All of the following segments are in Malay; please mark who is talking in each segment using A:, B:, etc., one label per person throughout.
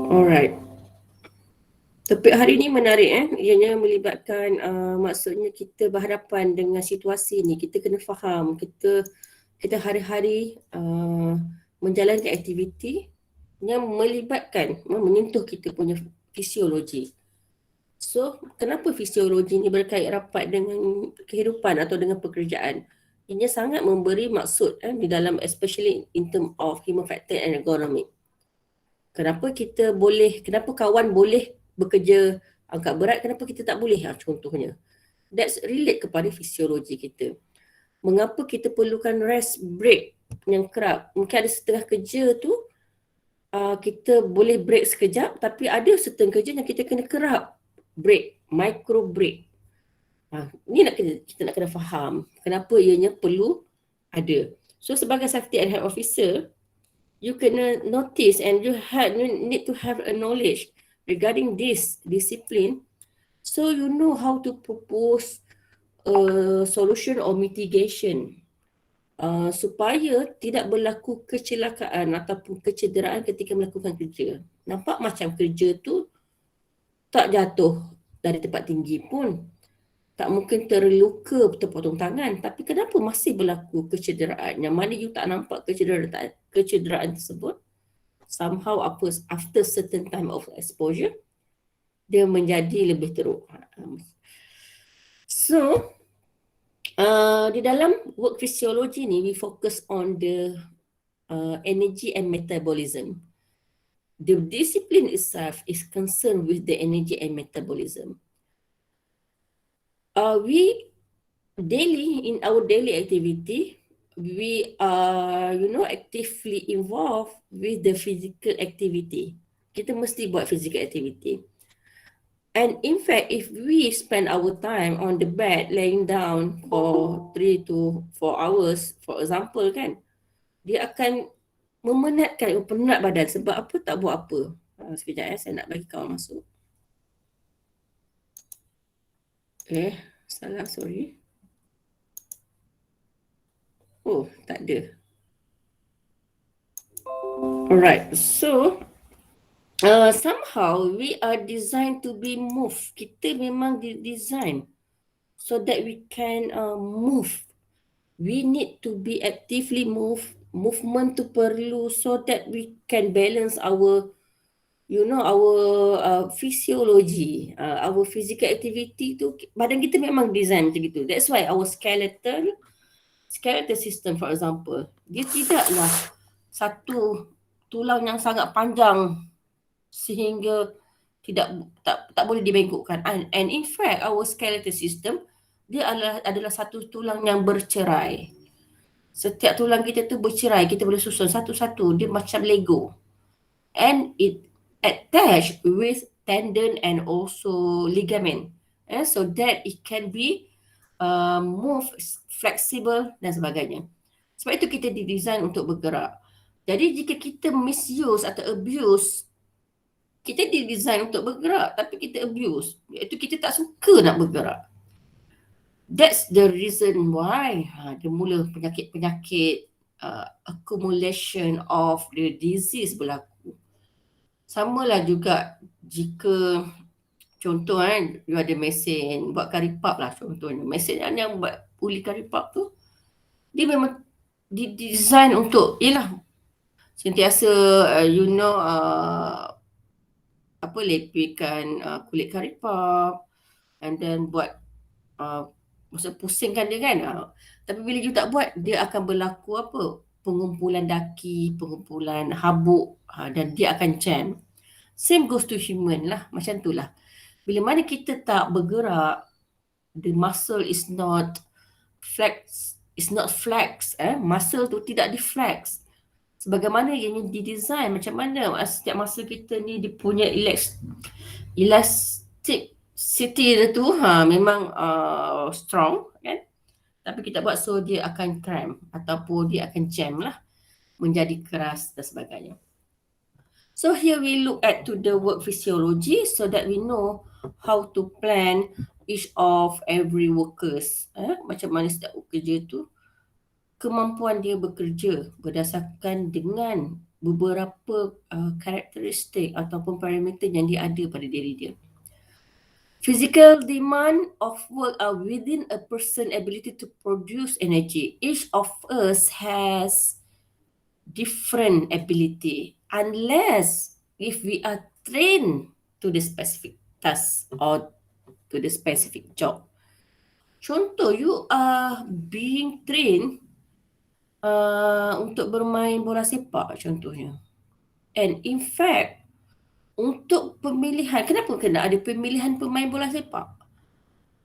A: Alright. Topik hari ni menarik ianya melibatkan maksudnya kita berhadapan dengan situasi ni, kita kena faham kita hari-hari menjalankan aktiviti yang melibatkan menyentuh kita punya fisiologi. So, kenapa fisiologi ni berkait rapat dengan kehidupan atau dengan pekerjaan? Ianya sangat memberi maksud di dalam, especially in term of human factor and ergonomic. Kenapa kawan boleh bekerja angkat berat, kenapa kita tak boleh? Contohnya. That's relate kepada fisiologi kita. Mengapa kita perlukan rest break yang kerap? Mungkin ada setengah kerja tu, kita boleh break sekejap, tapi ada setengah kerja yang kita kena kerap break, micro break. Ni kita nak kena faham kenapa ianya perlu ada. So sebagai safety and health officer, you kena notice and you need to have a knowledge regarding this discipline, so you know how to propose a solution or mitigation supaya tidak berlaku kecelakaan ataupun kecederaan ketika melakukan kerja. Nampak macam kerja tu tak jatuh dari tempat tinggi pun, tak mungkin terluka, terpotong tangan, tapi kenapa masih berlaku kecederaan? Yang mana you tak nampak kecederaan tersebut? Somehow after certain time of exposure, dia menjadi lebih teruk. So, di dalam work physiology ni, we focus on the energy and metabolism. The discipline itself is concerned with the energy and metabolism. In our daily activity, we are, actively involved with the physical activity. Kita mesti buat physical activity. And in fact, if we spend our time on the bed, laying down for 3 to 4 hours, for example kan, dia akan memenatkan, penat badan. Sebab apa? Tak buat apa. Sekejap saya nak bagi kawan masuk. Salah, sorry. Oh, tak ada. Alright, so somehow we are designed to be moved. Kita memang design so that we can move. We need to be actively moved. Movement tu perlu so that we can balance our physiology, our physical activity tu. Badan kita memang design macam gitu. That's why our skeletal system, for example, dia tidaklah satu tulang yang sangat panjang sehingga tak boleh dibengkokkan. And in fact, our skeletal system dia adalah satu tulang yang bercerai. Setiap tulang kita tu bercerai, kita boleh susun satu-satu, dia macam Lego. And it attached with tendon and also ligament, so that it can be move, flexible dan sebagainya. Sebab itu kita didesain untuk bergerak. Jadi jika kita misuse atau abuse, kita didesain untuk bergerak tapi kita abuse, iaitu kita tak suka nak bergerak. That's the reason why dia mula penyakit-penyakit, accumulation of the disease berlaku. Samalah juga jika contoh you ada mesin buat karipap lah, contohnya mesin yang buat uli karipap tu, dia memang didesain untuk sentiasa lepihkan kulit karipap and then buat maksud pusingkan dia kan. Tapi bila you tak buat, dia akan berlaku pengumpulan daki, pengumpulan habuk, dan dia akan jam. Same goes to human lah, macam tu lah. Bila mana kita tak bergerak, the muscle is not flex, muscle tu tidak di-flex. Sebagaimana yang didesign, macam mana setiap muscle kita ni dia punya elasticity dia tu memang strong kan. Tapi kita buat so dia akan cramp ataupun dia akan jam lah, menjadi keras dan sebagainya. So here we look at to the work physiology so that we know how to plan each of every workers. Macam mana setiap kerja tu kemampuan dia bekerja berdasarkan dengan beberapa karakteristik ataupun parameter yang dia ada pada diri dia. Physical demand of work are within a person's ability to produce energy. Each of us has different ability unless if we are trained to the specific task or to the specific job. Contoh, you are being trained untuk bermain bola sepak contohnya. And in fact, untuk pemilihan, kenapa kena ada pemilihan pemain bola sepak?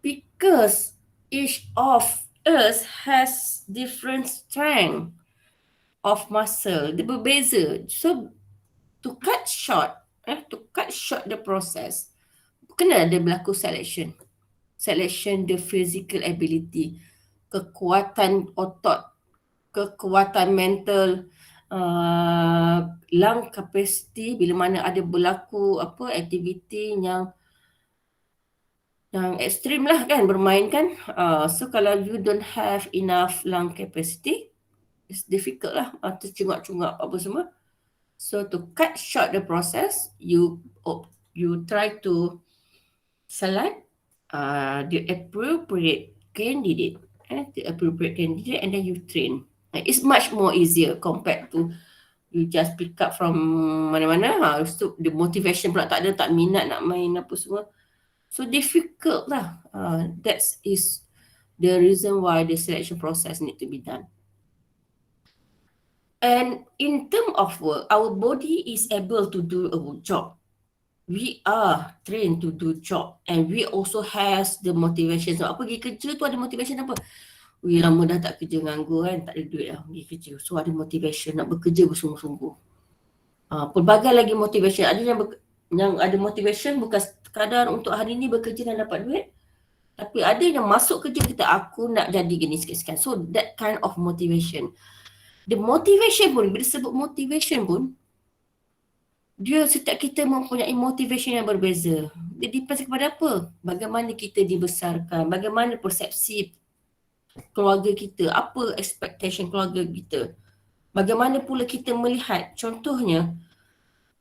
A: Because each of us has different strength of muscle. Dia berbeza. So, to cut short the process, kena ada berlaku selection. Selection the physical ability, kekuatan otot, kekuatan mental, lung capacity bila mana ada berlaku aktiviti yang ekstrim lah kan, bermain kan. So kalau you don't have enough lung capacity, it's difficult lah, tercungap-cungap apa semua. So to cut short the process, you try to select the appropriate candidate, and then you train. It's much more easier compared to you just pick up from mana-mana. So the motivation pula tak ada, tak minat nak main apa semua. So difficult lah. That is the reason why the selection process need to be done. And in terms of work, our body is able to do a job. We are trained to do job, and we also has the motivation. So, pergi kerja tu ada motivation apa? Lama dah tak kerja nganggur kan, tak ada duit lah pergi kerja. So, ada motivation nak bekerja bersungguh-sungguh. Pelbagai lagi motivation. Ada yang ada motivation bukan sekadar untuk hari ni bekerja dan dapat duit, tapi ada yang masuk kerja kita, aku nak jadi gini sikit-sikit. So, that kind of motivation. The motivation pun, bila sebut motivation pun, dia setiap kita mempunyai motivation yang berbeza. Dia depends kepada apa? Bagaimana kita dibesarkan, bagaimana persepsi keluarga kita, apa expectation keluarga kita. Bagaimana pula kita melihat, contohnya,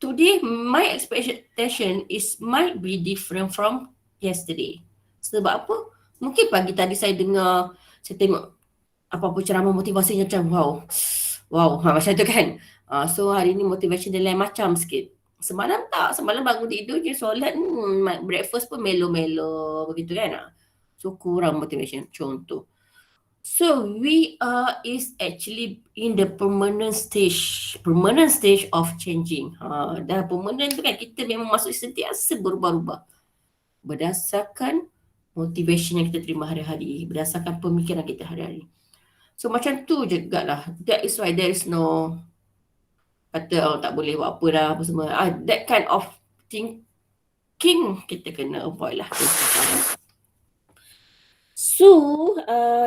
A: today my expectation might be different from yesterday. Sebab apa? Mungkin pagi tadi saya tengok apa-apa ceramah motivasi macam macam tu kan. So hari ni motivation dia lain macam sikit. Semalam bangun tidur je solat, breakfast pun melo-melo begitu kan. So kurang motivation contoh. So we is actually in the permanent stage of changing. Dah permanent tu kan, kita memang masuk sentiasa berubah-ubah berdasarkan motivation yang kita terima hari-hari, berdasarkan pemikiran kita hari-hari. So macam tu juga lah. That is why there is no kata tak boleh buat apa dah apa semua. That kind of thinking kita kena avoid lah. So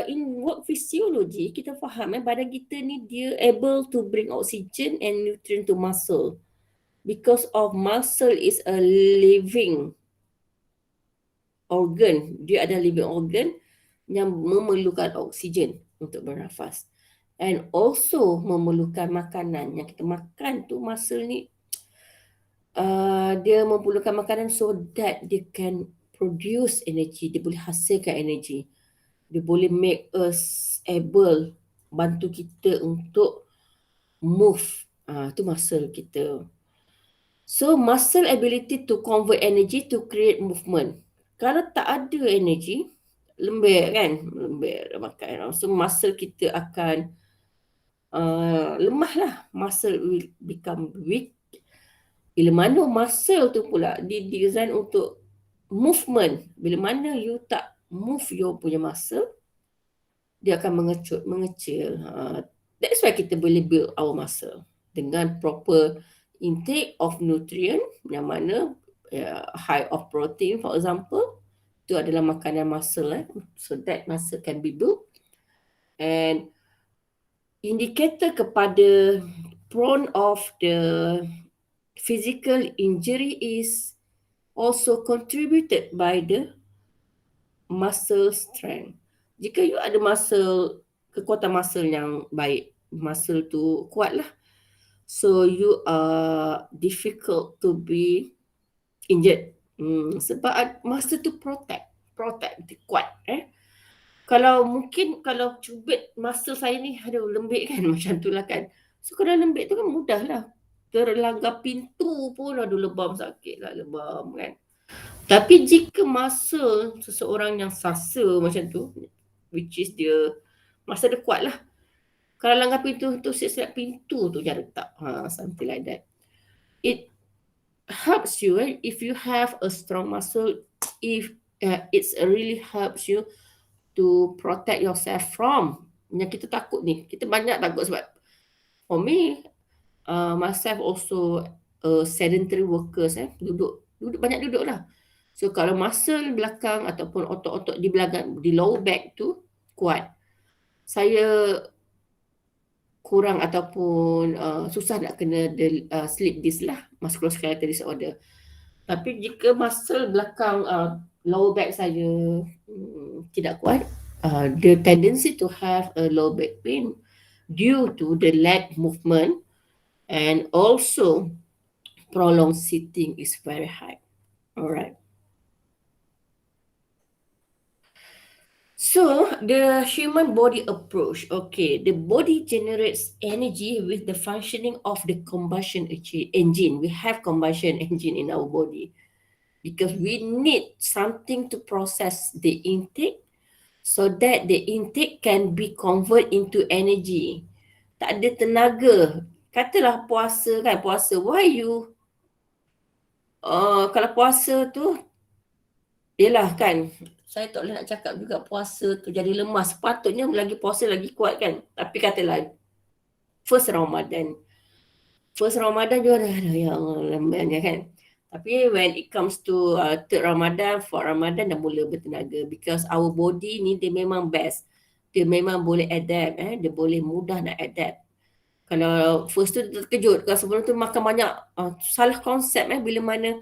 A: in work physiology, kita faham badan kita ni dia able to bring oxygen and nutrient to muscle. Because of muscle is a living organ. Dia adalah living organ yang memerlukan oksigen untuk bernafas. And also memerlukan makanan. Yang kita makan tu, muscle ni dia memerlukan makanan so that they can produce energy. Dia boleh hasilkan energy. Dia boleh make us able, bantu kita untuk move. Tu muscle kita. So muscle ability to convert energy to create movement. Kalau tak ada energy, lembek makan. So muscle kita akan lemah lah. Muscle will become weak. Bila mana muscle tu pula didesign untuk movement. Bila mana you tak move your punya muscle, dia akan mengecil. That's why kita boleh build our muscle dengan proper intake of nutrient, yang mana high of protein for example, itu adalah makanan muscle. So that muscle can be built. And indikator kepada prone of the physical injury is also contributed by the muscle strength. Jika you ada muscle kekuatan muscle yang baik. Muscle tu kuat lah. So you are difficult to be injured. Sebab muscle tu protect, dia kuat. Kalau mungkin kalau cubit muscle saya ni, aduh lembik kan macam tu lah kan. So kalau lembik tu kan mudah lah. Terlanggar pintu pun aduh lebam sakit lah, lebam kan. Tapi jika muscle seseorang yang sasa macam tu, which is dia, muscle dia kuat lah. Kalau langgar pintu tu, siap-siap pintu tu jangan retak. Something like that. It helps you if you have a strong muscle, if it's really helps you to protect yourself from yang kita takut ni. Kita banyak takut sebab for me, myself also sedentary workers, duduk banyak duduk lah. So kalau muscle belakang ataupun otot-otot di belakang, di lower back tu kuat, saya kurang ataupun susah nak kena sleep disc lah, musculoskeletal disorder. Tapi jika muscle belakang lower back saya tidak kuat, the tendency to have a low back pain due to the leg movement and also prolonged sitting is very high. Alright. So the human body approach, okay, the body generates energy with the functioning of the combustion engine. We have combustion engine in our body because we need something to process the intake so that the intake can be converted into energy. Tak ada tenaga. Katalah puasa kan, puasa. Why you, kalau puasa tu, yelah kan, saya tak boleh nak cakap juga puasa tu jadi lemas. Sepatutnya lagi puasa lagi kuat kan. Tapi katalah, first Ramadan juga dah ada yang lemahnya kan. Tapi when it comes to third Ramadan, fourth Ramadan dah mula bertenaga. Because our body ni dia memang best. Dia memang boleh adapt. Dia boleh mudah nak adapt. Kalau first tu terkejut. Kalau sebelum tu makan banyak. Salah konsep bila mana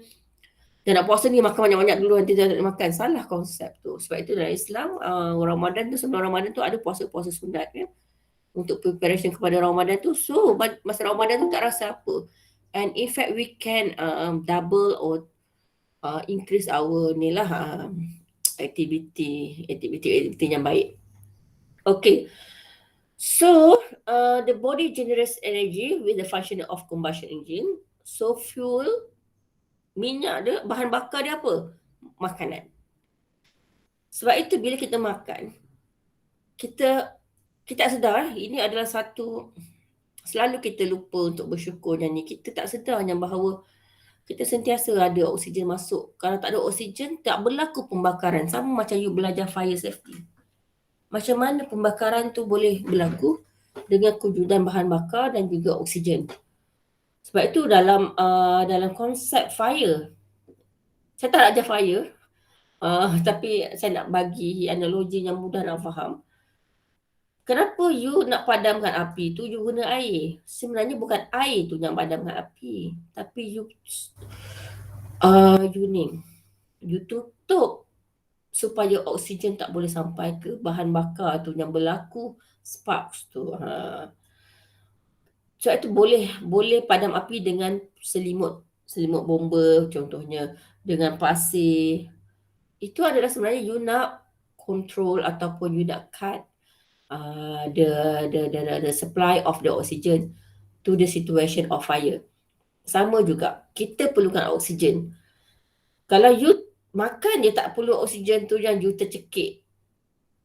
A: dia nak puasa ni makan banyak-banyak dulu nanti dia tak makan. Salah konsep tu. Sebab itu dalam Islam, Ramadan tu, sebelum Ramadan tu ada puasa-puasa sunat kan. Untuk preparation kepada Ramadan tu. So masa Ramadan tu tak rasa apa. And in fact we can double or increase our ni lah activity yang baik. Okay. So the body generates energy with the function of combustion engine. So fuel, minyak dia, bahan bakar dia apa? Makanan. Sebab itu bila kita makan, kita tak sedar, ini adalah satu, selalu kita lupa untuk bersyukur yang ni. Kita tak sedar yang bahawa kita sentiasa ada oksigen masuk. Kalau tak ada oksigen, tak berlaku pembakaran. Sama macam you belajar fire safety. Macam mana pembakaran tu boleh berlaku dengan kewujudan bahan bakar dan juga oksigen. Sebab itu dalam konsep fire, saya tak nak ajar fire, tapi saya nak bagi analogi yang mudah nak faham. Kenapa you nak padamkan api tu, you guna air? Sebenarnya bukan air tu yang padamkan api. Tapi you tutup supaya oksigen tak boleh sampai ke bahan bakar tu yang berlaku sparks tu. So itu boleh padam api dengan selimut bomba contohnya, dengan pasir. Itu adalah sebenarnya you nak control ataupun you nak cut the supply of the oxygen to the situation of fire. Sama juga, kita perlukan oksigen. Kalau you makan je tak perlu oksigen tu yang you tercekik.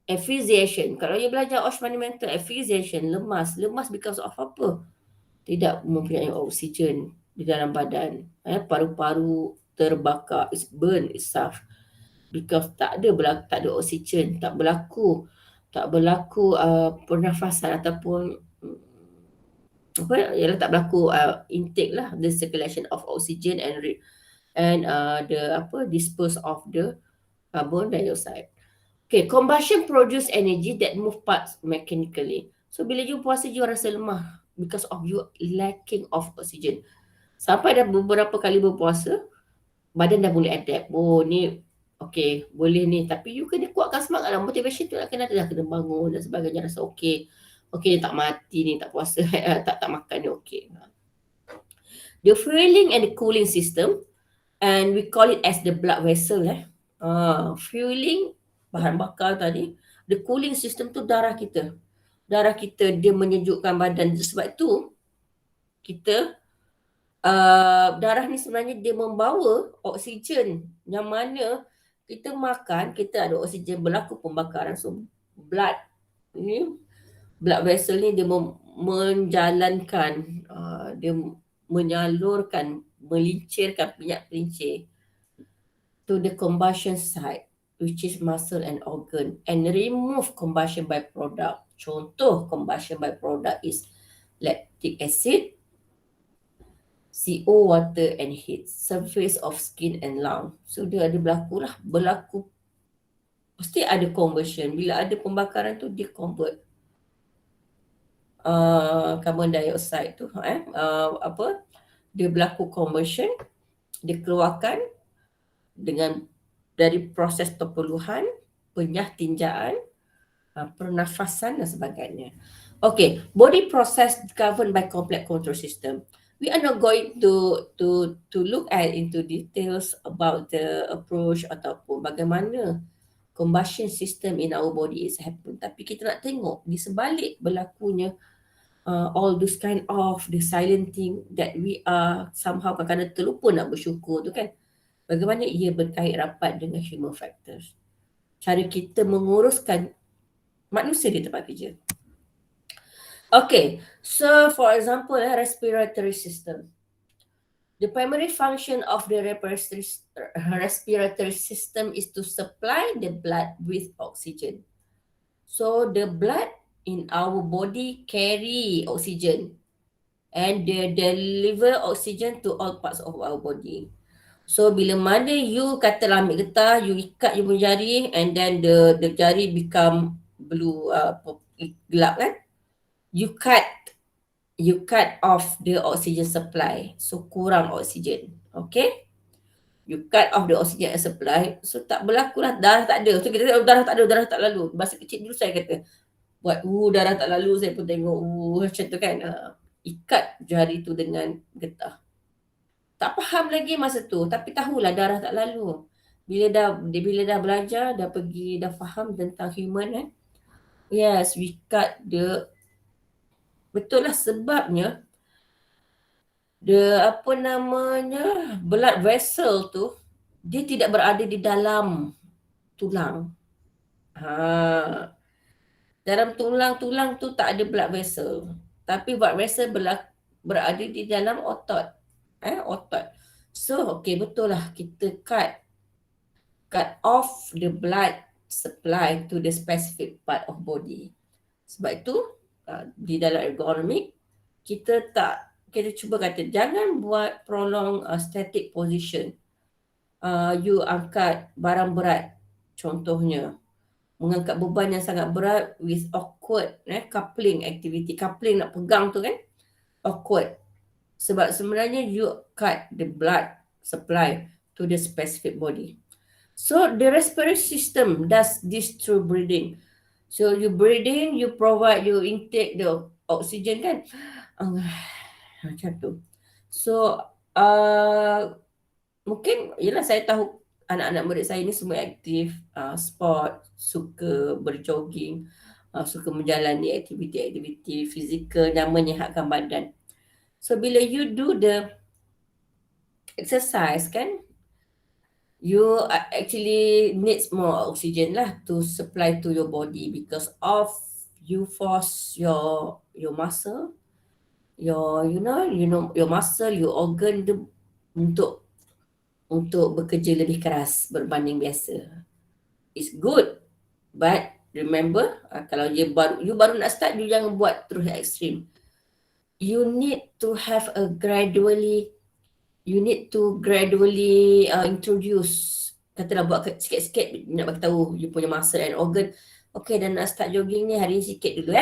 A: Asphyxiation. Kalau you belajar Osman mental, asphyxiation, lemas because of apa? Tidak mempunyai oksigen di dalam badan. Paru-paru terbakar, it's burn itself. Because tak ada oksigen, tak berlaku pernafasan ataupun tak berlaku intake lah, the circulation of oxygen and the dispose of the carbon dioxide. Okay, combustion produce energy that move parts mechanically. So bila you puasa, you rasa lemah because of you lacking of oxygen. Sampai dah beberapa kali berpuasa, badan dah boleh adapt. Oh ni Okay, boleh ni. Tapi you kena kuatkan semangat lah. Motivation tu nak kena ada, kena bangun dan sebagainya. Rasa okay. Okay, tak mati ni, tak puasa, tak makan ni okay. The fueling and the cooling system, and we call it as the blood vessel. Fueling, bahan bakar tadi. The cooling system tu darah kita. Darah kita, dia menyejukkan badan. Sebab tu, kita darah ni sebenarnya dia membawa oksigen yang mana kita makan, kita ada oksigen, berlaku pembakaran. So blood ni, blood vessel ni dia menjalankan, dia menyalurkan, melincirkan minyak pelincir to the combustion site, which is muscle and organ, and remove combustion byproduct. Contoh combustion byproduct is lactic acid, CO, water and heat, surface of skin and lung. So dia ada berlaku pasti ada conversion. Bila ada pembakaran tu, dia convert carbon dioxide tu, dia berlaku conversion, dia keluarkan dengan dari proses perpuluhan, penyah tinjaan, pernafasan dan sebagainya. Okay, body process governed by complex control system. We are not going to look at into details about the approach ataupun bagaimana combustion system in our body is happen. Tapi kita nak tengok di sebalik berlakunya all those kind of the silent thing that we are somehow kadang-kadang terlupa nak bersyukur tu kan. Bagaimana ia berkait rapat dengan human factors. Cara kita menguruskan manusia di tempat kerja. Okay, so for example, respiratory system. The primary function of the respiratory system is to supply the blood with oxygen. So the blood in our body carry oxygen and they deliver oxygen to all parts of our body. So bila mana you kata ambil getah, you ikat you punya jari and then the jari become blue, gelap kan? You cut off the oxygen supply. So kurang oxygen. Okay? You cut off the oxygen supply. So tak berlakulah darah tak ada. So kita tengok darah tak lalu. Masa kecil dulu saya kata buat darah tak lalu, saya pun tengok macam tu kan. Ikat jari tu dengan getah. Tak faham lagi masa tu, tapi tahulah darah tak lalu. Bila dah belajar, dah faham tentang human Yes, we cut the, betul lah sebabnya blood vessel tu dia tidak berada di dalam tulang. Dalam tulang tu tak ada blood vessel. Tapi blood vessel berada di dalam otot. Otot. So, okay, betul lah kita cut off the blood supply to the specific part of body. Sebab itu, di dalam ergonomic, kita cuba kata, jangan buat prolong static position. You angkat barang berat, contohnya, mengangkat beban yang sangat berat with awkward coupling activity. Coupling nak pegang tu kan, awkward. Sebab sebenarnya you cut the blood supply to the specific body. So the respiratory system does this through breathing. So you breathe in, you provide, you intake the oxygen kan. Macam tu. So mungkin yelah saya tahu anak-anak murid saya ni semua aktif, sport, suka berjogging, suka menjalani aktiviti-aktiviti fizikal yang menyihatkan badan. So bila you do the exercise kan, you actually needs more oxygen lah to supply to your body because of you force your muscle, your muscle, your organ untuk bekerja lebih keras berbanding biasa. It's good, but remember, kalau you baru nak start, you jangan buat terus ekstrim. You need to gradually introduce. Katalah buat sikit-sikit, nak bagi tahu you punya muscle and organ. Okay, dah nak start jogging ni, hari ni sikit dulu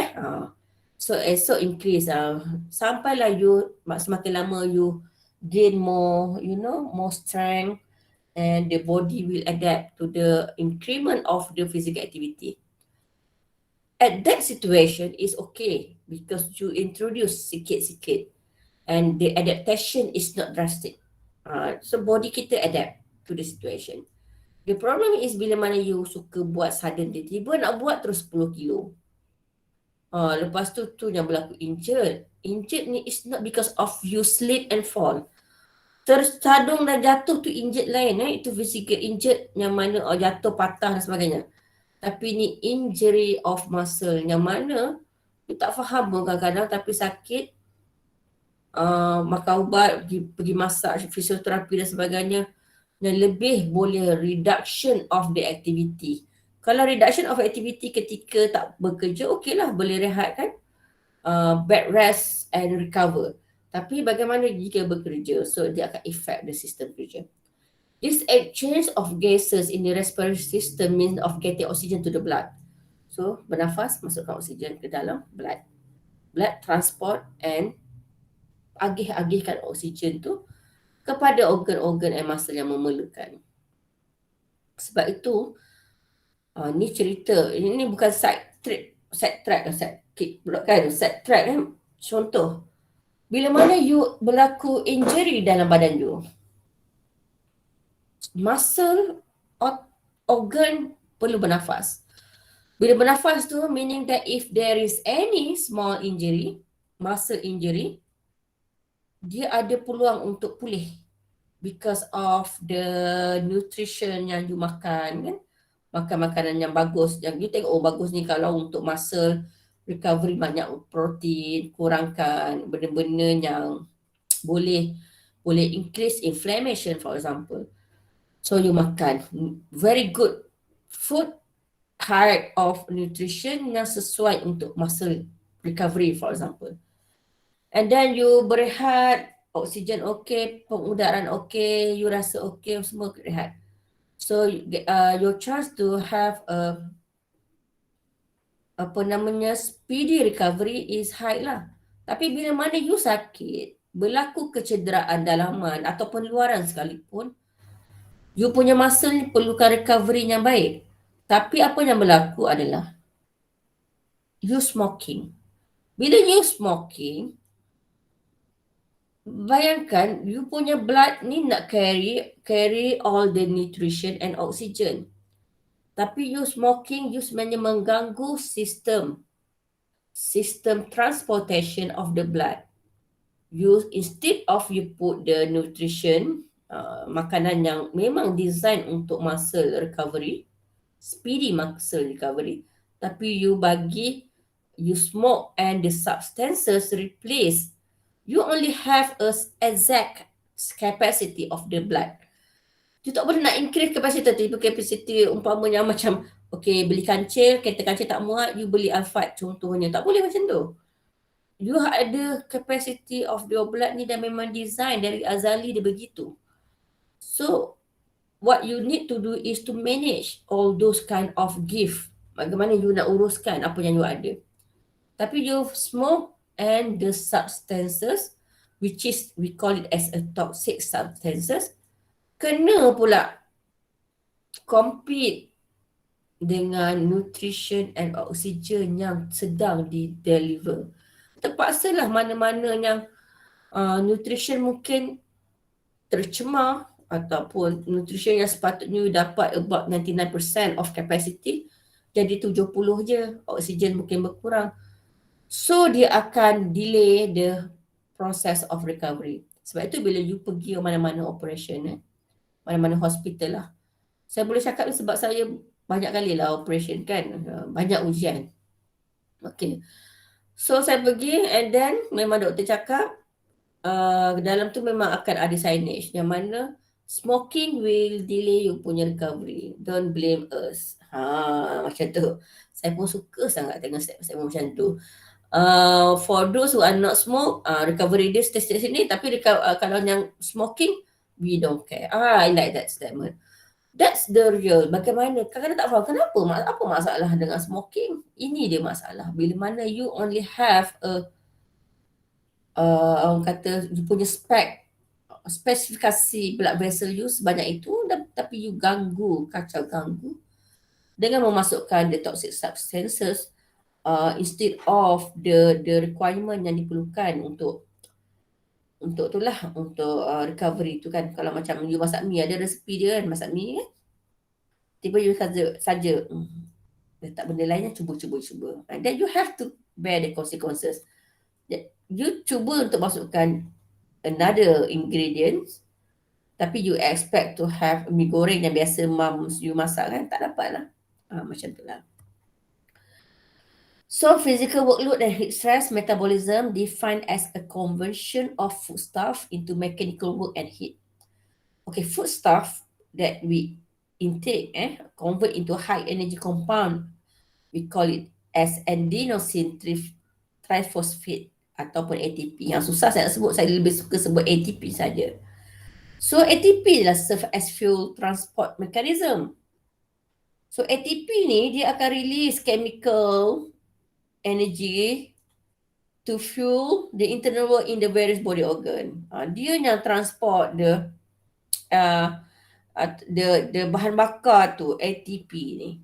A: So esok increase. Sampailah you semakin lama you gain more, more strength and the body will adapt to the increment of the physical activity. At that situation is okay because you introduce sikit-sikit and the adaptation is not drastic. So body kita adapt to the situation. The problem is bila mana you suka buat sudden, tiba-tiba nak buat terus 10 kilo. Lepas tu yang berlaku injured. Injured ni is not because of you slip and fall. Tersadung dan jatuh tu injured lain. Itu physical injured yang mana jatuh patah dan sebagainya. Tapi ni injury of muscle yang mana you tak faham pun kadang-kadang tapi sakit. Makan ubat, pergi masak, fisioterapi dan sebagainya yang lebih boleh reduction of the activity. Kalau reduction of activity ketika tak bekerja, okey lah, boleh rehat kan. Bed rest and recover. Tapi bagaimana jika bekerja? So dia akan affect the system kerja. This exchange of gases in the respiratory system means of getting oxygen to the blood. So bernafas, masukkan oksigen ke dalam blood. Blood transport and agih-agihkan oksigen tu kepada organ-organ and muscle yang memerlukan. Sebab itu, ni cerita, ini bukan side track kan. Contoh, bila mana you berlaku injury dalam badan you, muscle, organ perlu bernafas. Bila bernafas tu, meaning that if there is any small injury, muscle injury, dia ada peluang untuk pulih because of the nutrition yang you makan kan. Makan makanan yang bagus, yang you tengok bagus ni kalau untuk muscle recovery, banyak protein, kurangkan benda-benda yang boleh increase inflammation for example. So you makan very good food, high of nutrition yang sesuai untuk muscle recovery for example. And then you berehat, oksigen okey, pengudaran okey, you rasa okey, semua rehat. So your chance to have speedy recovery is high lah. Tapi bila mana you sakit, berlaku kecederaan dalaman atau pengeluaran sekalipun, you punya muscle ni perlukan recovery yang baik. Tapi apa yang berlaku adalah you smoking. Bila you smoking, bayangkan you punya blood ni nak carry all the nutrition and oxygen. Tapi you smoking, you sebenarnya mengganggu sistem transportation of the blood. You instead of you put the nutrition, makanan yang memang design untuk muscle recovery, speedy muscle recovery, tapi you smoke and the substances replace. You only have a exact capacity of the blood. You tak boleh nak increase capacity umpamanya macam beli kancil, kereta kancil tak muat, you beli Alphard contohnya. Tak boleh macam tu. You ada capacity of your blood ni dan memang design dari azali dia begitu. So what you need to do is to manage all those kind of gift. Bagaimana you nak uruskan apa yang you ada. Tapi you smoke and the substances, which is we call it as a toxic substances, kena pula compete dengan nutrition and oxygen yang sedang di-deliver. Terpaksalah mana-mana yang nutrition mungkin tercemar ataupun nutrition yang sepatutnya dapat about 99% of capacity, jadi 70 je, oksigen mungkin berkurang. So dia akan delay the process of recovery. Sebab itu bila you pergi mana-mana operation, mana-mana hospital lah. Saya boleh cakap sebab saya banyak kali lah operation kan, banyak ujian. Okay. So saya pergi and then memang doktor cakap dalam tu memang akan ada signage yang mana smoking will delay you punya recovery. Don't blame us. Macam tu. Saya pun suka sangat tengok statement macam tu. For those who are not smoke, recovery dia stage sini, tapi kalau yang smoking, we don't care. I like that statement. That's the real. Bagaimana? Kadang-kadang tak faham kenapa, apa masalah dengan smoking? Ini dia masalah. Bila mana you only have orang kata you punya spec spesifikasi blood vessel you sebanyak itu, tapi you kacau ganggu dengan memasukkan the toxic substances instead of the requirement yang diperlukan untuk itulah, untuk recovery tu kan. Kalau macam you masak mi, ada resepi dia kan, masak mi kan, tiba you saja letak benda lain, cuba and then you have to bear the consequences. You cuba untuk masukkan another ingredients, tapi you expect to have mi goreng yang biasa mums you masak kan, tak dapat lah. Macam tu lah. So physical workload and heat stress metabolism defined as a conversion of foodstuff into mechanical work and heat. Okay, foodstuff that we intake convert into high energy compound. We call it as adenosine triphosphate ataupun ATP. Yang susah saya nak sebut, saya lebih suka sebut ATP saja. So ATP lah serve as fuel transport mechanism. So ATP ni dia akan release chemical energy to fuel the internal work in the various body organ. Dia yang transport the bahan bakar tu, ATP ni.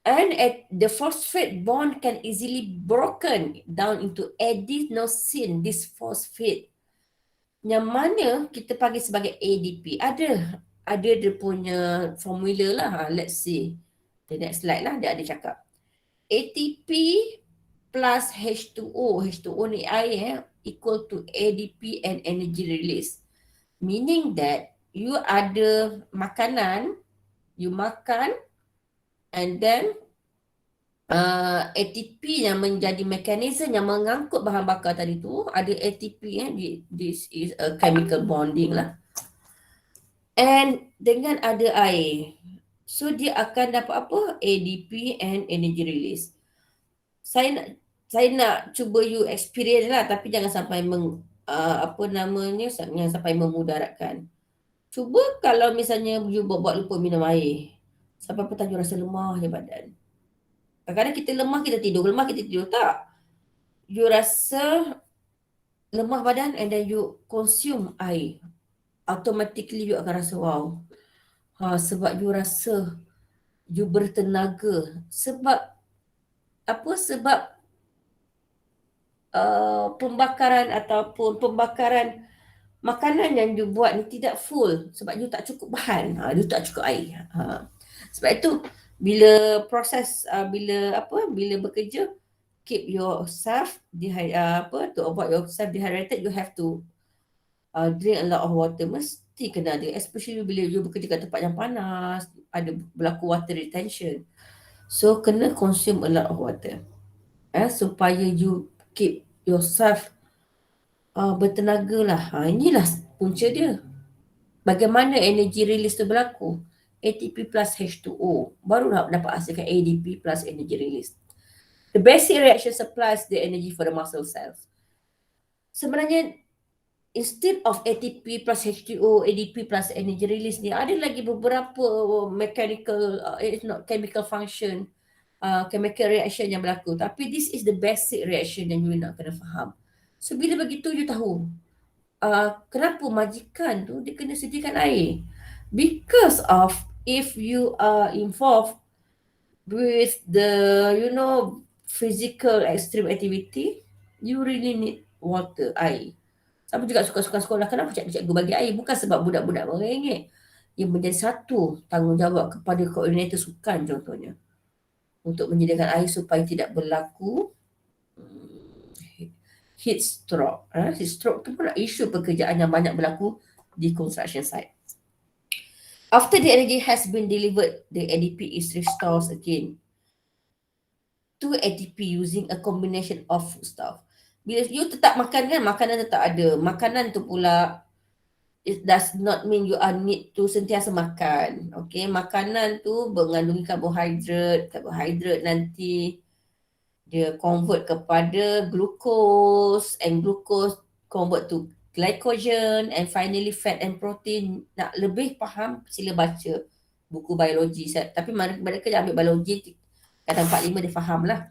A: And the phosphate bond can easily broken down into adenosine phosphate, yang mana kita panggil sebagai ADP. Ada dia punya formula lah. Let's see the next slide lah, dia ada cakap ATP plus H2O. H2O ni air equal to ADP and energy release. Meaning that you ada makanan, you makan, and then ATP yang menjadi mekanisme yang mengangkut bahan bakar tadi tu, ada ATP this is a chemical bonding lah. And dengan ada air, so dia akan dapat apa? ADP and energy release. Saya nak cuba you experience lah, tapi jangan sampai jangan sampai memudaratkan. Cuba kalau misalnya you buat lupa minum air, sampai petang you rasa lemah je badan. Kadang-kadang kita lemah kita tidur tak. You rasa lemah badan and then you consume air. Automatically you akan rasa wow. Sebab you rasa you bertenaga. Sebab apa? Sebab pembakaran makanan yang you buat ni tidak full sebab you tak cukup bahan, you tak cukup air. Sebab itu bila proses bila bekerja, keep yourself to avoid yourself dehydrated, you have to drink a lot of water. Mesti kena ada, especially bila you bekerja kat tempat yang panas, ada berlaku water retention. So kena consume a lot of water supaya you keep yourself bertenaga lah. Inilah punca dia. Bagaimana energy release tu berlaku? ATP plus H2O baru dapat hasilkan ADP plus energy release. The basic reaction supplies the energy for the muscle cells. Sebenarnya instead of ATP plus H2O, ADP plus energy release ni, ada lagi beberapa mechanical, chemical function, chemical reaction yang berlaku. Tapi this is the basic reaction yang you nak kena faham. So bila begitu you tahu kenapa majikan tu dia kena sediakan air. Because of if you are involved with the physical extreme activity, you really need water, air. Sama juga suka-suka sekolah, kenapa cikgu bagi air? Bukan sebab budak-budak merengek. Ia menjadi satu tanggungjawab kepada koordinator sukan contohnya, untuk menyediakan air supaya tidak berlaku heat stroke. Heat stroke tu pun isu pekerjaan yang banyak berlaku di construction site. After the energy has been delivered, the ADP is restored again to ATP using a combination of foodstuff. Bila you tetap makan kan, makanan tetap ada. Makanan tu pula, it does not mean you need to sentiasa makan. Okay, makanan tu mengandungi karbohidrat. Karbohidrat nanti dia convert kepada glucose, and glucose convert to glycogen, and finally fat and protein. Nak lebih faham, sila baca buku biologi. Tapi mereka yang ambil biologi kata 45 dia faham lah.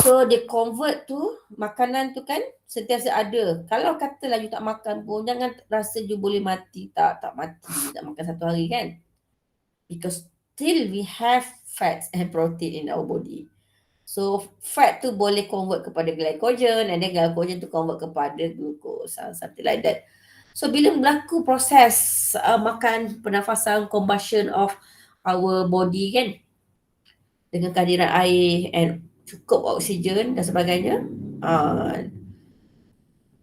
A: So dia convert tu, makanan tu kan sentiasa ada. Kalau katalah you tak makan pun, jangan rasa you boleh mati. Tak mati, tak makan satu hari kan. Because still we have fats and protein in our body. So fat tu boleh convert kepada glycogen, and then glycogen tu convert kepada glucose, something like that. So bila berlaku proses makan, pernafasan, combustion of our body kan, dengan kehadiran air and cukup oksigen dan sebagainya,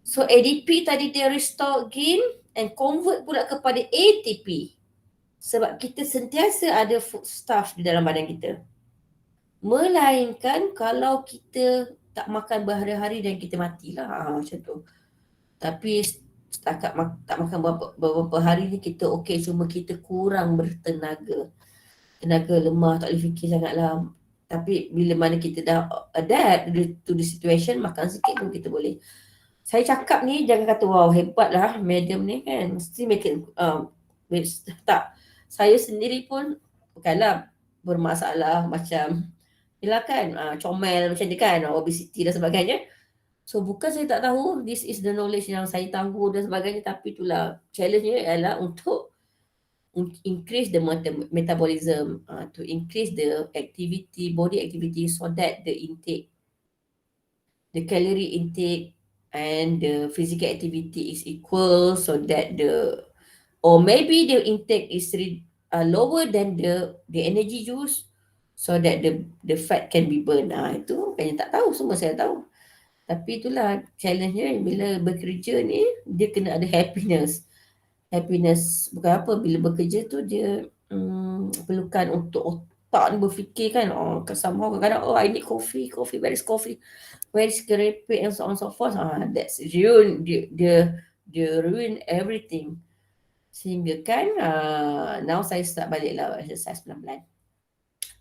A: so ADP tadi dia restore again and convert pula kepada ATP. Sebab kita sentiasa ada food stuff di dalam badan kita. Melainkan kalau kita tak makan berhari-hari dan kita matilah, macam tu. Tapi setakat tak makan beberapa hari ni kita okey, cuma kita kurang bertenaga. Tenaga lemah, tak boleh fikir sangatlah. Tapi bila mana kita dah adapt to the situation, makan sikit pun kita boleh. Saya cakap ni jangan kata wow hebatlah medium ni kan, mesti make it tak. Saya sendiri pun bukanlah bermasalah macam yelah kan, comel macam ni kan, obesity dan sebagainya. So bukan saya tak tahu, this is the knowledge yang saya tahu dan sebagainya, tapi itulah challenge-nya ialah untuk increase the metabolism, to increase the activity, body activity, so that the intake, the calorie intake and the physical activity is equal, so that or maybe the intake is lower than the energy use, so that the fat can be burned. Itu kan tak tahu, semua saya tahu. Tapi itulah challenge-nya bila bekerja ni, dia kena ada happiness. Happiness bukan apa, bila bekerja tu dia perlukan untuk otak ni berfikir kan, somehow kadang-kadang I need coffee, where is coffee, where is kerepek and so on so forth. That's ruin, dia ruin everything. Sehingga kan now saya start balik lah exercise pelan-pelan.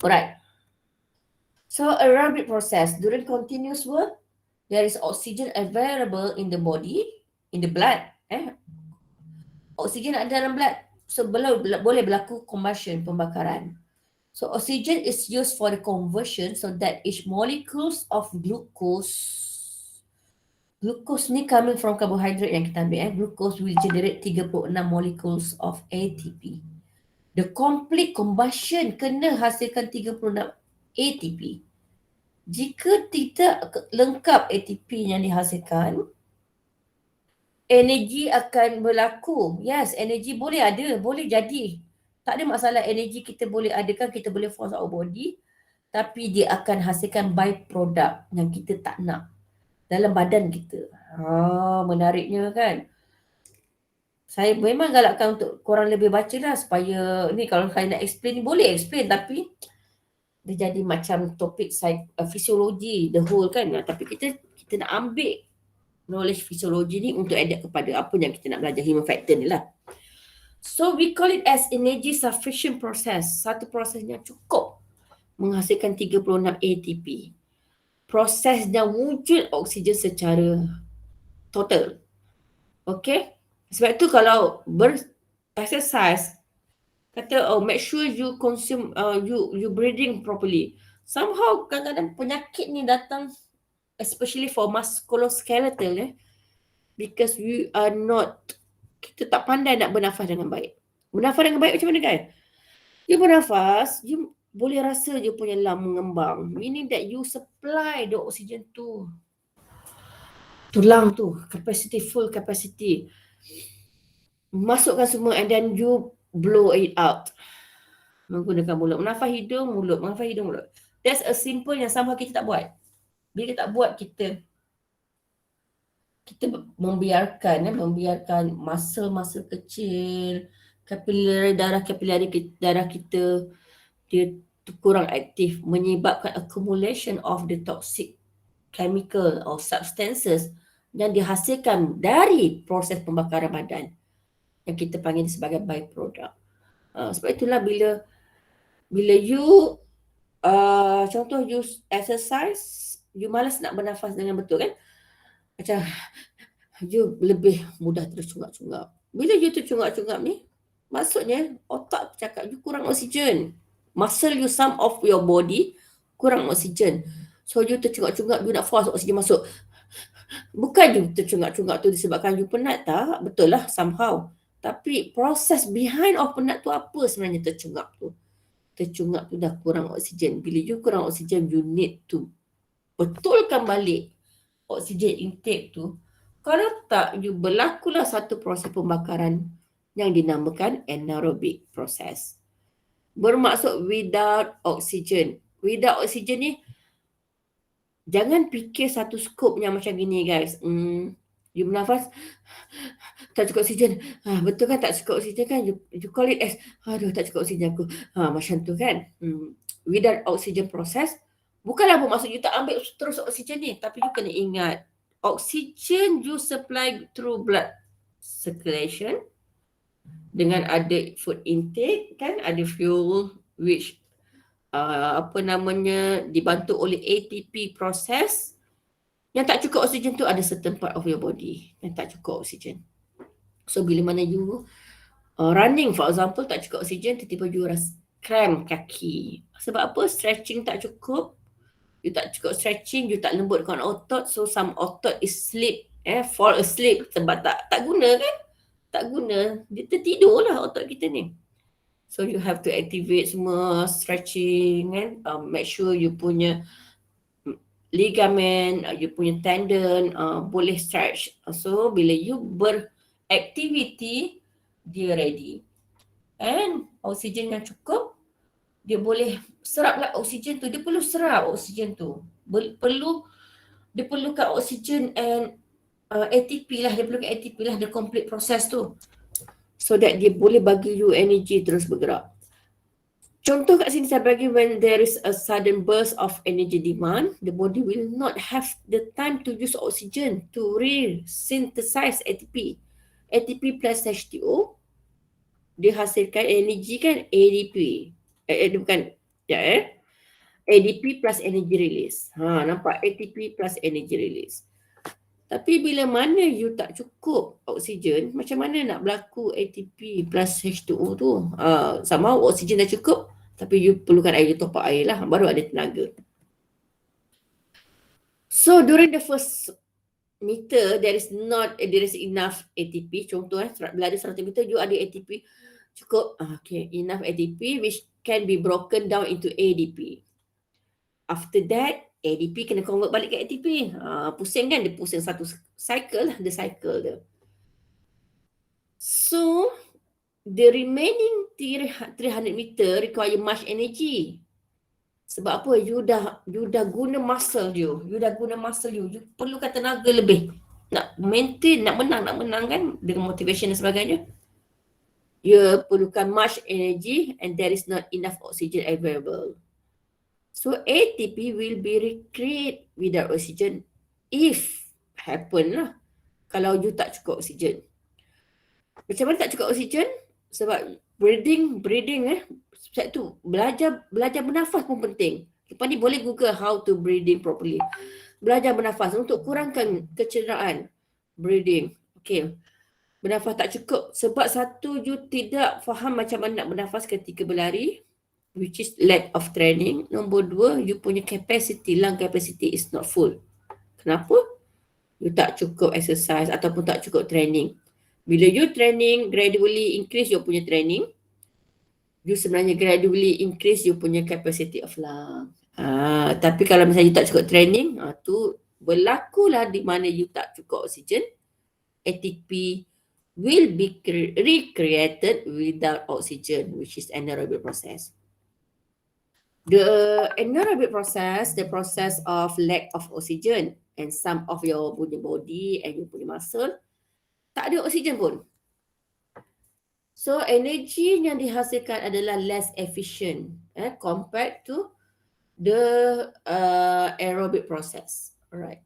A: Alright. So aerobic process, during continuous work, there is oxygen available in the body, in the blood. Oksigen ada dalam blood. So boleh berlaku combustion, pembakaran. So oxygen is used for the conversion, so that each molecules of glucose ni coming from carbohydrate yang kita ambil, glucose will generate 36 molecules of ATP. The complete combustion kena hasilkan 36 ATP. Jika tidak lengkap ATP yang dihasilkan, energi akan berlaku. Yes, energi boleh ada, boleh jadi. Tak ada masalah, energi kita boleh adakan, kita boleh force our body, tapi dia akan hasilkan byproduct yang kita tak nak dalam badan kita. Menariknya kan. Saya memang galakkan untuk korang lebih baca lah, supaya ni kalau saya nak explain, boleh explain, tapi dia jadi macam topik fisiologi the whole kan. Tapi kita nak ambil knowledge fisiologi ni untuk adapt kepada apa yang kita nak belajar, human factor ni lah. So we call it as energy sufficient process. Satu proses yang cukup menghasilkan 36 ATP. Prosesnya wujud oksigen secara total. Okay. Sebab tu kalau exercise, kata make sure you consume, you breathing properly. Somehow kadang-kadang penyakit ni datang especially for musculoskeletal, because we are not, kita tak pandai nak bernafas dengan baik. Bernafas dengan baik macam mana kan? You bernafas, you boleh rasa je punya lung mengembang, meaning that you supply the oxygen to lung tu, full capacity. Masukkan semua and then you blow it out menggunakan mulut. Bernafas hidung, mulut. Bernafas hidung, mulut. That's a simple yang somehow kita tak buat. Bila kita tak buat, kita membiarkan muscle kecil, darah kita dia kurang aktif, menyebabkan accumulation of the toxic chemical or substances yang dihasilkan dari proses pembakaran badan yang kita panggil sebagai byproduct. Sebab itulah bila you contoh you exercise, you malas nak bernafas dengan betul kan, macam you lebih mudah tercungap-cungap. Bila you tercungap-cungap ni, maksudnya otak cakap you kurang oksigen. Muscle you, some of your body kurang oksigen. So you tercungak-cungak, you nak force oksigen masuk. Bukan you tercungak-cungak tu disebabkan you penat, tak? Betul lah somehow. Tapi proses behind of penat tu apa sebenarnya tercungak tu? Tercungak tu dah kurang oksigen. Bila you kurang oksigen, you need to betulkan balik oksigen intake tu. Kalau tak, you berlakulah satu proses pembakaran yang dinamakan anaerobic process. Bermaksud without oxygen. Without oxygen ni, jangan fikir satu skop yang macam gini guys. You bernafas, tak cukup oksigen. Betul kan tak cukup oksigen kan? You call it as, aduh tak cukup oksigen aku. Macam tu kan. Without oxygen process, bukanlah bermaksud you tak ambil terus oksigen ni. Tapi you kena ingat, oksigen you supply through blood circulation dengan ada food intake kan, ada fuel which dibantu oleh ATP process. Yang tak cukup oksigen tu ada certain part of your body yang tak cukup oksigen. So bila mana you running for example tak cukup oksigen, tiba-tiba you rasa cramp kaki. Sebab apa? Stretching tak cukup. You tak cukup stretching, you tak lembutkan otot, so some otot is sleep, fall asleep sebab tak guna kan? Tak guna, dia tertidur lah otot kita ni. So you have to activate semua stretching kan, make sure you punya ligament, you punya tendon boleh stretch. So bila you beraktiviti, dia ready. And oksigen yang cukup, dia boleh seraplah oksigen tu. Dia perlu serap oksigen tu. Dia perlukan oksigen and ATP lah. Dia perlukan ATP lah, the complete process tu. So that dia boleh bagi you energy terus bergerak. Contoh kat sini saya bagi, when there is a sudden burst of energy demand, the body will not have the time to use oxygen to re-synthesize ATP. ATP plus H2O, dihasilkan energy kan ADP. ADP plus energy release. Nampak? ATP plus energy release. Tapi bila mana you tak cukup oksigen, macam mana nak berlaku ATP plus H2O tu? Sama oksigen dah cukup, tapi you perlukan air, top up air lah, baru ada tenaga. So during the first meter, there is enough ATP. Contoh bila ada 100 meter, you ada ATP cukup. Enough ATP which can be broken down into ADP. After that, ADP kena convert balik ke ATP. Pusing kan? Dia pusing satu cycle lah, the cycle dia. So, the remaining 300 meter require much energy. Sebab apa? You dah guna muscle you. You perlukan tenaga lebih. Nak maintain, nak menang kan? Dengan motivation dan sebagainya. You perlukan much energy and there is not enough oxygen available. So ATP will be recreated without oxygen if happen lah. Kalau you tak cukup oksigen. Macam mana tak cukup oksigen? Sebab breathing sebab tu belajar bernafas pun penting. Lepas ni boleh Google how to breathing properly. Belajar bernafas untuk kurangkan kecederaan breathing. Okay. Bernafas tak cukup sebab satu, you tidak faham macam mana nak bernafas ketika berlari, which is lack of training. Nombor 2, you punya capacity, lung capacity is not full. Kenapa? You tak cukup exercise ataupun tak cukup training. Bila you training, gradually increase you punya training, you sebenarnya gradually increase you punya capacity of lung. Tapi kalau misalnya you tak cukup training, tu berlakulah di mana you tak cukup oksigen, ATP will be recreated without oxygen, which is anaerobic process. The anaerobic process, the process of lack of oxygen and some of your punya body and your punya muscle, tak ada oksigen pun. So energy yang dihasilkan adalah less efficient compared to the aerobic process. Alright.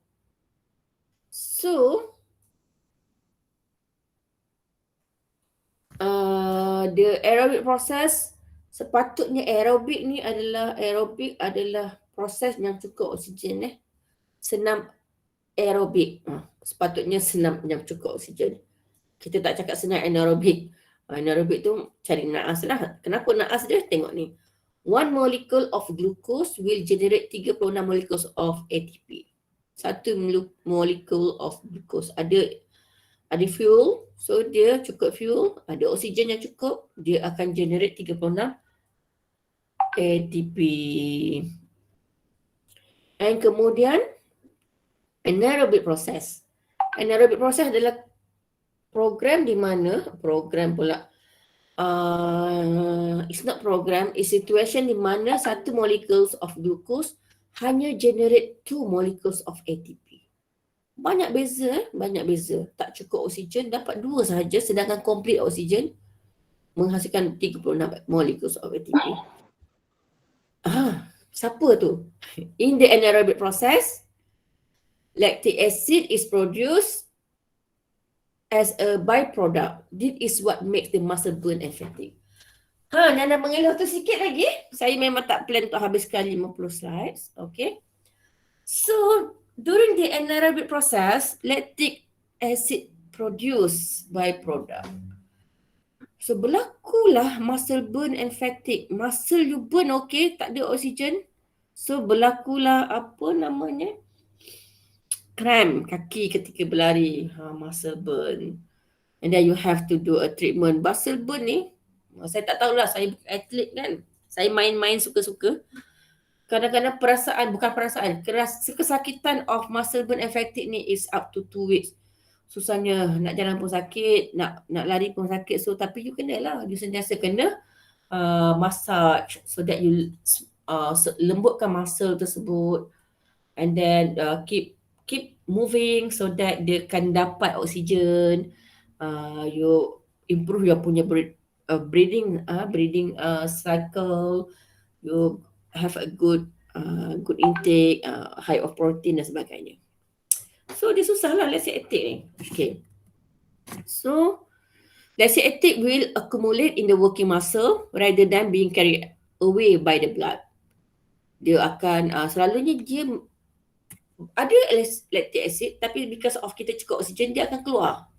A: So the aerobic process, sepatutnya aerobik adalah proses yang cukup oksigen. Senam aerobik. Sepatutnya senam yang cukup oksigen. Kita tak cakap senam anaerobik. Anaerobik tu cari naas lah. Kenapa naas dia? Tengok ni. One molecule of glucose will generate 36 molecules of ATP. Satu molekul of glucose ada fuel, so dia cukup fuel, ada oksigen yang cukup, dia akan generate 36 ATP. And kemudian anaerobic process. Anaerobic process adalah program di mana, it's not program, it's situation di mana satu molecules of glucose hanya generate 2 molecules of ATP. Banyak beza. Tak cukup oksigen, dapat 2 sahaja, sedangkan complete oksigen menghasilkan 36 molecules of ATP. Siapa tu? In the anaerobic process, lactic acid is produced as a byproduct. This is what makes the muscle burn and fatigue. Nana mengeluh tu sikit lagi. Saya memang tak plan untuk habiskan 50 slides. Okay. So, during the anaerobic process, lactic acid produced byproduct. So, berlakulah muscle burn and fatigue. Muscle you burn, okay, tak ada oksigen. So, berlakulah apa namanya? Cramp kaki ketika berlari. Muscle burn. And then you have to do a treatment. Muscle burn ni, saya tak tahulah, saya bukan atlet kan. Saya main-main suka-suka. Kadang-kadang kesakitan of muscle burn and fatigue ni is up to 2 weeks. Susahnya, nak jalan pun sakit, nak lari pun sakit. So, tapi you kenalah, you sentiasa kena massage so that you lembutkan muscle tersebut. And then keep moving so that dia kan dapat oksigen. You improve your punya breathing cycle. You have a good intake, high of protein dan sebagainya. So dia susahlah lactic ni. Okay. So lactic acid will accumulate in the working muscle rather than being carried away by the blood. Dia akan selalunya dia ada lactic acid, tapi because of kita cukup oksigen, dia akan keluar.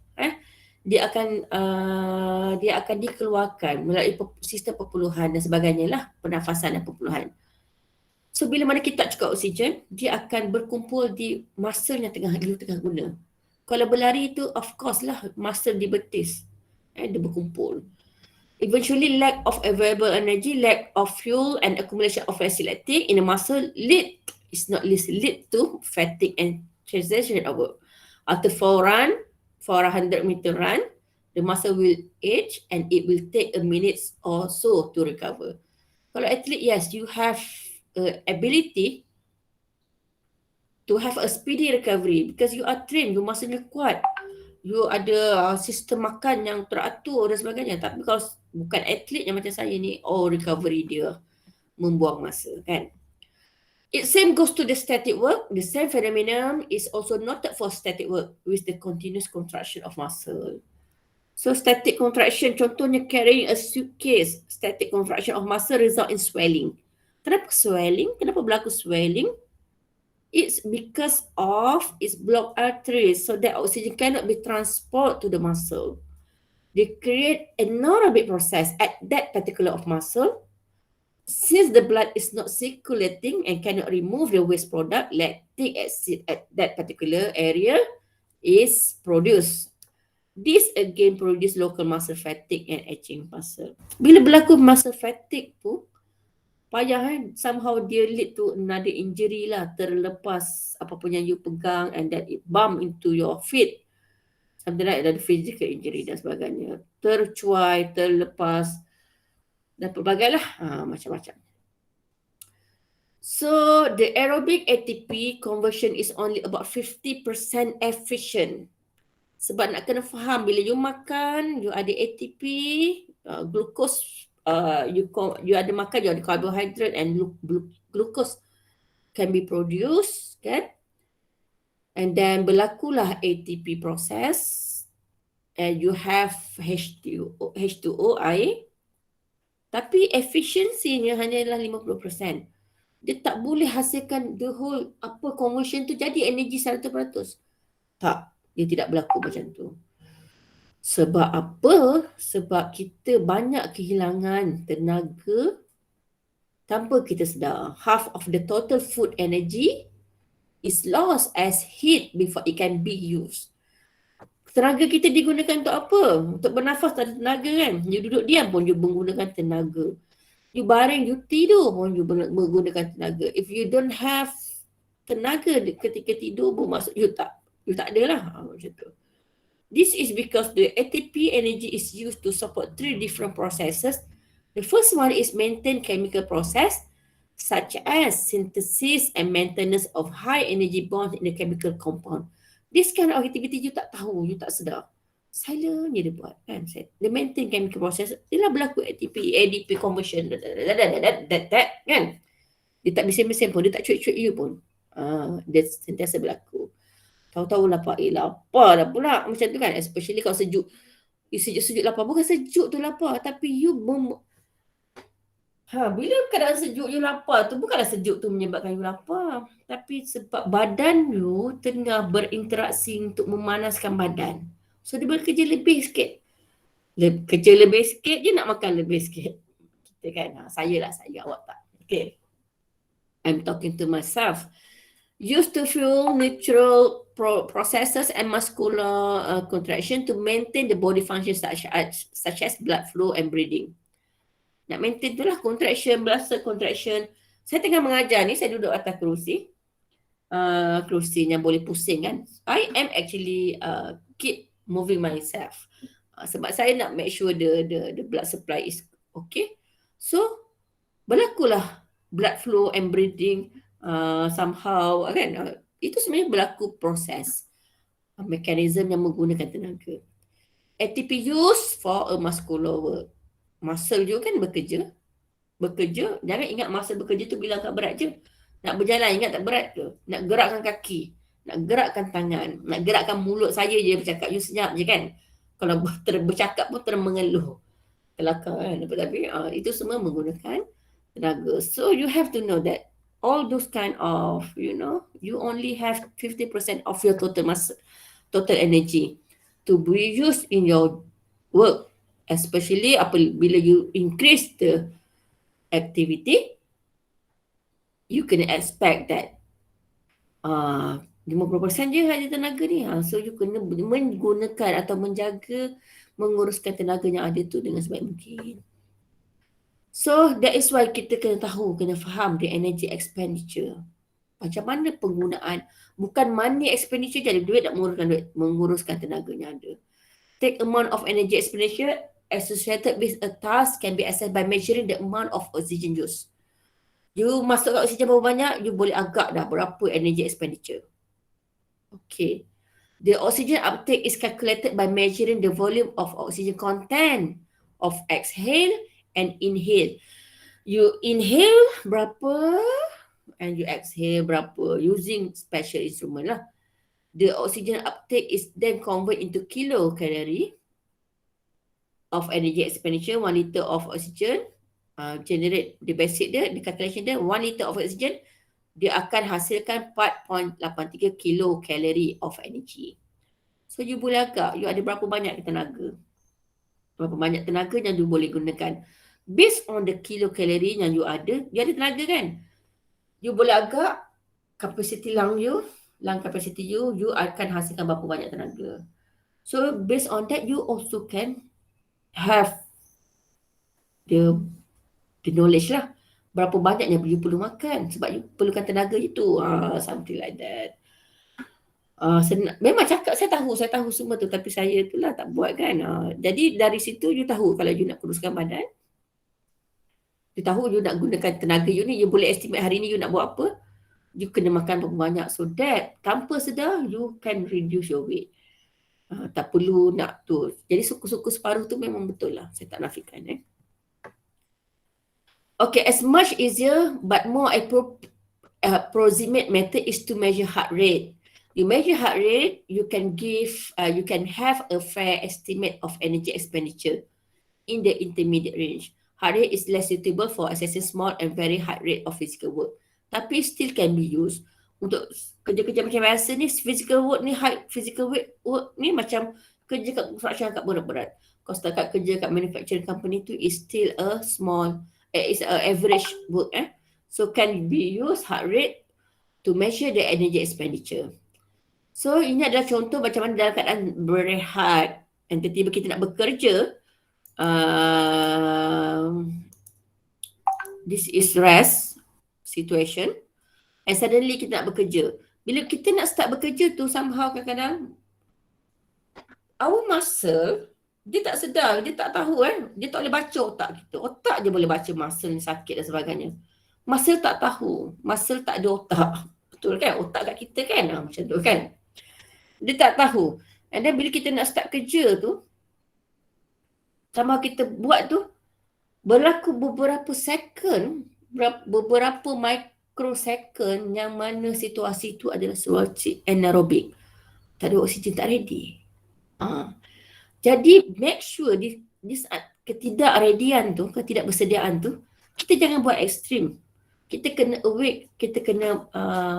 A: Dia akan dikeluarkan melalui sistem perpuluhan dan sebagainya lah, pernafasan dan perpuluhan. So bila mana kita tak cukup oksigen, dia akan berkumpul di muscle yang tengah guna. Kalau berlari itu, of course lah, muscle di betis. Dia berkumpul. Eventually, lack of available energy, lack of fuel and accumulation of acid lactic in the muscle lead to fatigue and transition of work. After 400 meter run, the muscle will age and it will take a minute or so to recover. Kalau athlete, yes, you have ability to have a speedy recovery because you are trained, you muscle-nya kuat, you ada sistem makan yang teratur dan sebagainya. Tapi kalau bukan atlet yang macam saya ni, recovery dia membuang masa kan. It same goes to the static work. The same phenomenon is also noted for static work with the continuous contraction of muscle. So static contraction, contohnya carrying a suitcase, static contraction of muscle result in swelling. Kenapa swelling? Kenapa berlaku swelling? It's because of its blocked arteries so that oxygen cannot be transported to the muscle. They create anaerobic process at that particular of muscle. Since the blood is not circulating and cannot remove the waste product, lactic acid at that particular area is produced. This again produce local muscle fatigue and itching muscle. Bila berlaku muscle fatigue tu, payah somehow dia lead to another injury lah, terlepas apapun yang you pegang and that it bump into your feet. Something like that, physical injury dan sebagainya. Tercuai, terlepas dan pelbagai lah, macam-macam. So the aerobic ATP conversion is only about 50% efficient. Sebab nak kena faham, bila you makan, you ada ATP, glucose, you ada makan, you ada carbohydrate and glucose can be produced, kan? And then berlakulah ATP process and you have H2O air. Tapi efisiensinya hanyalah 50%. Dia tak boleh hasilkan the whole conversion tu jadi energi 100%. Tak, dia tidak berlaku macam tu. Sebab apa? Sebab kita banyak kehilangan tenaga tanpa kita sedar. Half of the total food energy is lost as heat before it can be used. Tenaga kita digunakan untuk apa? Untuk bernafas tak ada tenaga kan? You duduk diam pun you menggunakan tenaga. You baring, you tidur pun you menggunakan tenaga. If you don't have tenaga ketika tidur pun maksud you tak ada lah. Macam tu. This is because the ATP energy is used to support 3 different processes. The first one is maintain chemical process such as synthesis and maintenance of high energy bonds in the chemical compound. This kind of activity you tak tahu, you tak sedar. Silent je dia buat kan. Dia maintain chemical process, dia lah berlaku ATP, ADP conversion kan. Dia tak bising-bising pun, dia tak cuik-cuik you pun. Dia sentiasa berlaku. Tahu-tahu lapar, lapar dah pula macam tu kan. Especially kalau sejuk. You sejuk-sejuk lapar. Bukan sejuk tu lapar. Tapi you bila keadaan sejuk you lapar tu, bukanlah sejuk tu menyebabkan you lapar. Tapi sebab badan you tengah berinteraksi untuk memanaskan badan. So dia bekerja lebih sikit. Kerja lebih sikit, dia nak makan lebih sikit. Kita kan, saya awak tak. Okay. I'm talking to myself. Used to fuel natural processes and muscular contraction to maintain the body function such as blood flow and breathing. Nak maintain tu lah contraction, muscle contraction. Saya tengah mengajar ni, saya duduk atas kerusi. Kerusinya boleh pusing kan. I am actually keep moving myself. Sebab saya nak make sure the blood supply is okay. So, berlakulah blood flow and breathing somehow kan. Itu sebenarnya berlaku proses mekanisme yang menggunakan tenaga. ATP used for a muscular work. Muscle you kan bekerja. Jangan ingat muscle bekerja tu bila agak berat je. Nak berjalan ingat tak berat ke? Nak gerakkan kaki, nak gerakkan tangan, nak gerakkan mulut saya je bercakap, you senyap je kan. Kalau bercakap pun termengeluh. Kelakar kan. Tapi itu semua menggunakan tenaga. So you have to know that all those kind of, you only have 50% of your total energy to be used in your work, especially bila you increase the activity, you can expect that 50% je ada tenaga ni. So you kena menggunakan atau menguruskan tenaga yang ada tu dengan sebaik mungkin. So that is why kita kena faham the energy expenditure. Macam mana penggunaan, bukan money expenditure jadi duit nak menguruskan tenaga yang ada. Take amount of energy expenditure associated with a task can be assessed by measuring the amount of oxygen use. You masukkan oksigen berapa banyak, you boleh agak dah berapa energy expenditure. Okay. The oxygen uptake is calculated by measuring the volume of oxygen content of exhale and inhale. You inhale berapa and you exhale berapa using special instrument lah. The oxygen uptake is then converted into kilocalorie of energy expenditure. 1 liter of oxygen generate the basic dia, the calculation dia, 1 liter of oxygen dia akan hasilkan 4.83 kilocalorie of energy. So you boleh agak, you ada berapa banyak tenaga. Berapa banyak tenaga yang you boleh gunakan. Based on the kilocalorie yang you ada, dia ada tenaga kan. You boleh agak capacity lung capacity you akan hasilkan berapa banyak tenaga. So based on that, you also can have the knowledge lah. Berapa banyak yang you perlu makan sebab you perlukan tenaga itu. Something like that. Memang cakap saya tahu semua tu, tapi saya itulah tak buat kan. Jadi dari situ you tahu kalau you nak kuruskan badan, you tahu you nak gunakan tenaga you ni, you boleh estimate hari ni you nak buat apa, you kena makan berapa banyak, so that tanpa sedar you can reduce your weight. Tak perlu nak tu. Jadi suku-suku separuh tu memang betul lah, saya tak nafikan. Okay, as much easier but more approximate method is to measure heart rate. You measure heart rate, you can have a fair estimate of energy expenditure in the intermediate range. Heart rate is less suitable for assessing small and very high rate of physical work. Tapi still can be used. Untuk kerja-kerja macam biasa ni, physical work ni, high physical work ni macam kerja kat construction kat berat-berat. Kalau setakat kerja kat manufacturing company tu is still a small It's an average work. So can be used heart rate to measure the energy expenditure. So ini adalah contoh macam mana dalam keadaan berehat dan tiba-tiba kita nak bekerja. This is rest situation and suddenly kita nak bekerja. Bila kita nak start bekerja tu somehow kadang-kadang our muscle dia tak sedar, dia tak tahu dia tak boleh baca otak kita. Otak je boleh baca muscle ni sakit dan sebagainya. Muscle tak tahu, muscle tak ada otak. Betul kan? Otak kat kita kan macam tu kan. Dia tak tahu. And then bila kita nak start kerja tu, sama kita buat tu, berlaku beberapa second, beberapa microsecond yang mana situasi tu adalah situasi anaerobik. Tak ada oksigen, tak ready. Jadi make sure di saat ketidakreadian tu, ketidakbersediaan tu, kita jangan buat ekstrim. Kita kena awake, kita kena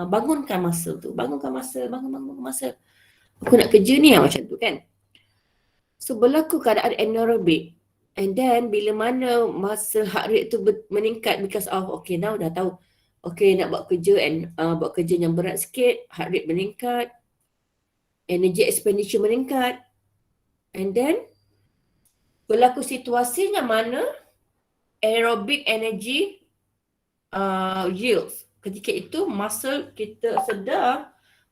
A: bangunkan muscle tu. Bangunkan muscle, bangun muscle. Aku nak kerja ni macam tu kan. So berlaku keadaan anaerobik. And then bila mana muscle heart rate tu meningkat because of okay now dah tahu okay nak buat kerja and buat kerja yang berat sikit, heart rate meningkat, energy expenditure meningkat. And then berlaku situasi yang mana aerobic energy yields. Ketika itu muscle kita sedar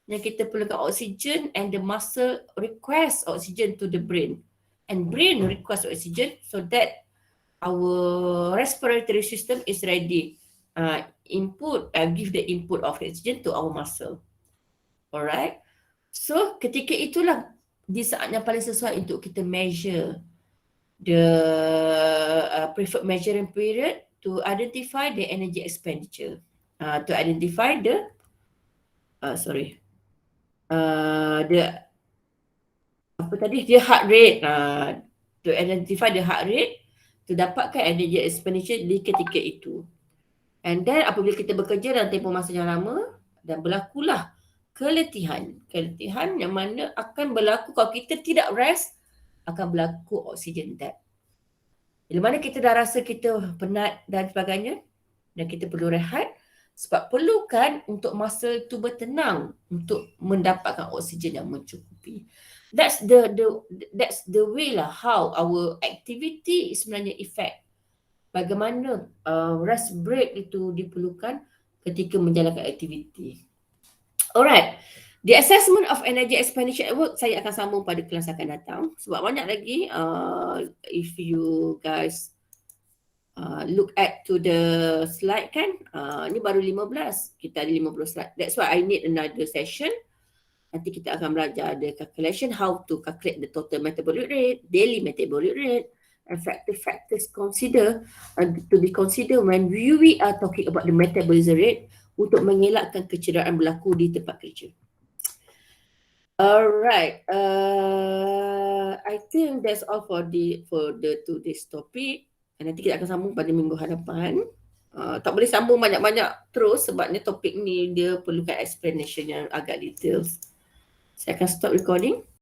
A: yang kita perlukan oksigen and the muscle request oksigen to the brain. And brain request oxygen so that our respiratory system is ready. Give the input of oxygen to our muscle. Alright. So ketika itulah di saat yang paling sesuai untuk kita measure the preferred measuring period to identify the energy expenditure. To identify the the heart rate, to identify the heart rate, to dapatkan energy expenditure di ketika itu. And then apabila kita bekerja dalam tempoh masa yang lama dan berlakulah keletihan yang mana akan berlaku kalau kita tidak rest, akan berlaku oxygen debt. Bila mana kita dah rasa kita penat dan sebagainya dan kita perlu rehat, sebab perlukan untuk muscle itu bertenang untuk mendapatkan oksigen yang mencukupi. That's the way lah how our activity sebenarnya effect. Bagaimana rest break itu diperlukan ketika menjalankan aktiviti. Alright. The assessment of energy expenditure at work saya akan sambung pada kelas akan datang. Sebab banyak lagi if you guys look at to the slide kan, ni baru 15, kita ada 50 slide. That's why I need another session. Nanti kita akan belajar the calculation, how to calculate the total metabolic rate, daily metabolic rate, and factors to be considered when we are talking about the metabolism rate untuk mengelakkan kecederaan berlaku di tempat kerja. Alright, I think that's all for today's topic. Nanti kita akan sambung pada minggu hadapan. Tak boleh sambung banyak-banyak terus sebabnya topik ni dia perlukan explanation yang agak details. Saya akan stop recording.